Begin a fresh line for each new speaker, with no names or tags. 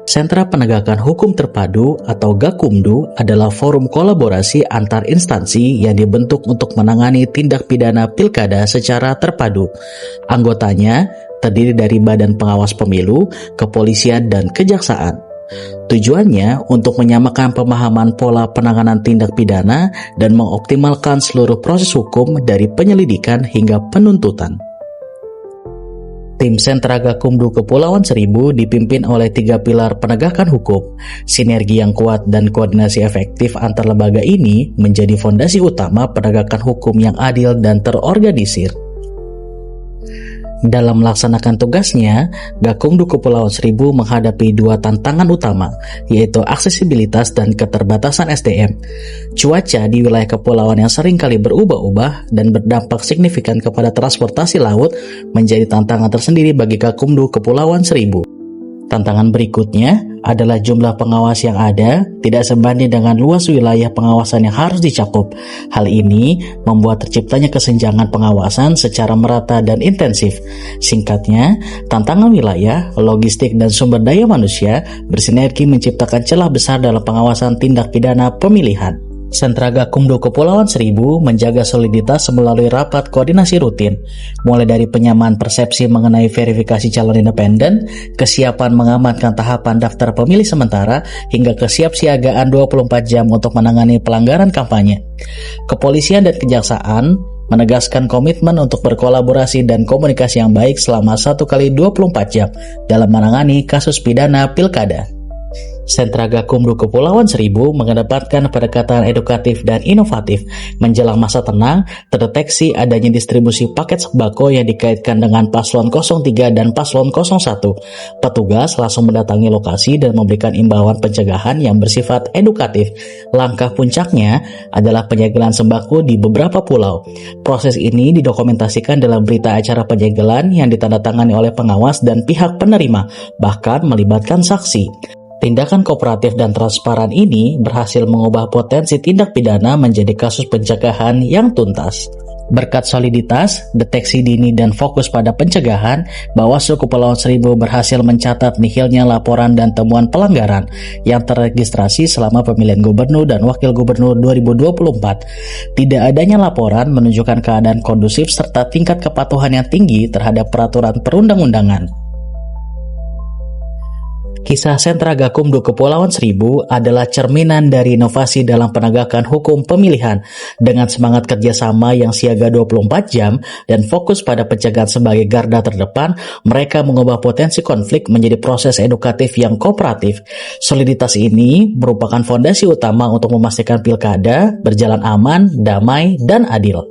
Sentra Penegakan Hukum Terpadu atau Gakumdu adalah forum kolaborasi antar instansi yang dibentuk untuk menangani tindak pidana pilkada secara terpadu. Anggotanya terdiri dari Badan Pengawas Pemilu, Kepolisian, dan Kejaksaan. Tujuannya untuk menyamakan pemahaman pola penanganan tindak pidana dan mengoptimalkan seluruh proses hukum dari penyelidikan hingga penuntutan. Tim Sentra Gakumdu Kepulauan Seribu dipimpin oleh 3 pilar penegakan hukum. Sinergi yang kuat dan koordinasi efektif antar lembaga ini menjadi fondasi utama penegakan hukum yang adil dan terorganisir. Dalam melaksanakan tugasnya, Gakumdu Kepulauan Seribu menghadapi 2 tantangan utama, yaitu aksesibilitas dan keterbatasan SDM. Cuaca di wilayah kepulauan yang seringkali berubah-ubah dan berdampak signifikan kepada transportasi laut menjadi tantangan tersendiri bagi Gakumdu Kepulauan Seribu. Tantangan berikutnya adalah jumlah pengawas yang ada tidak sebanding dengan luas wilayah pengawasan yang harus dicakup. Hal ini membuat terciptanya kesenjangan pengawasan secara merata dan intensif. Singkatnya, tantangan wilayah, logistik, dan sumber daya manusia bersinergi menciptakan celah besar dalam pengawasan tindak pidana pemilihan. Sentra Gakumdu Kepulauan Seribu menjaga soliditas melalui rapat koordinasi rutin, mulai dari penyamaan persepsi mengenai verifikasi calon independen, kesiapan mengamankan tahapan daftar pemilih sementara, hingga kesiapsiagaan 24 jam untuk menangani pelanggaran kampanye. Kepolisian dan Kejaksaan menegaskan komitmen untuk berkolaborasi dan komunikasi yang baik selama 1x24 jam dalam menangani kasus pidana pilkada. Sentra Gakumdu Kepulauan Seribu mengedepankan pendekatan edukatif dan inovatif. Menjelang masa tenang, terdeteksi adanya distribusi paket sembako yang dikaitkan dengan Paslon 03 dan Paslon 01. Petugas langsung mendatangi lokasi dan memberikan imbauan pencegahan yang bersifat edukatif. Langkah puncaknya adalah penyegelan sembako di beberapa pulau. Proses ini didokumentasikan dalam berita acara penyegelan yang ditandatangani oleh pengawas dan pihak penerima, bahkan melibatkan saksi. Tindakan kooperatif dan transparan ini berhasil mengubah potensi tindak pidana menjadi kasus pencegahan yang tuntas. Berkat soliditas, deteksi dini, dan fokus pada pencegahan, Bawaslu Kepulauan Seribu berhasil mencatat nihilnya laporan dan temuan pelanggaran yang terregistrasi selama pemilihan gubernur dan wakil gubernur 2024. Tidak adanya laporan menunjukkan keadaan kondusif serta tingkat kepatuhan yang tinggi terhadap peraturan perundang-undangan. Kisah Sentra Gakumdu Kepulauan Seribu adalah cerminan dari inovasi dalam penegakan hukum pemilihan. Dengan semangat kerjasama yang siaga 24 jam dan fokus pada pencegahan sebagai garda terdepan, mereka mengubah potensi konflik menjadi proses edukatif yang kooperatif. Soliditas ini merupakan fondasi utama untuk memastikan pilkada berjalan aman, damai, dan adil.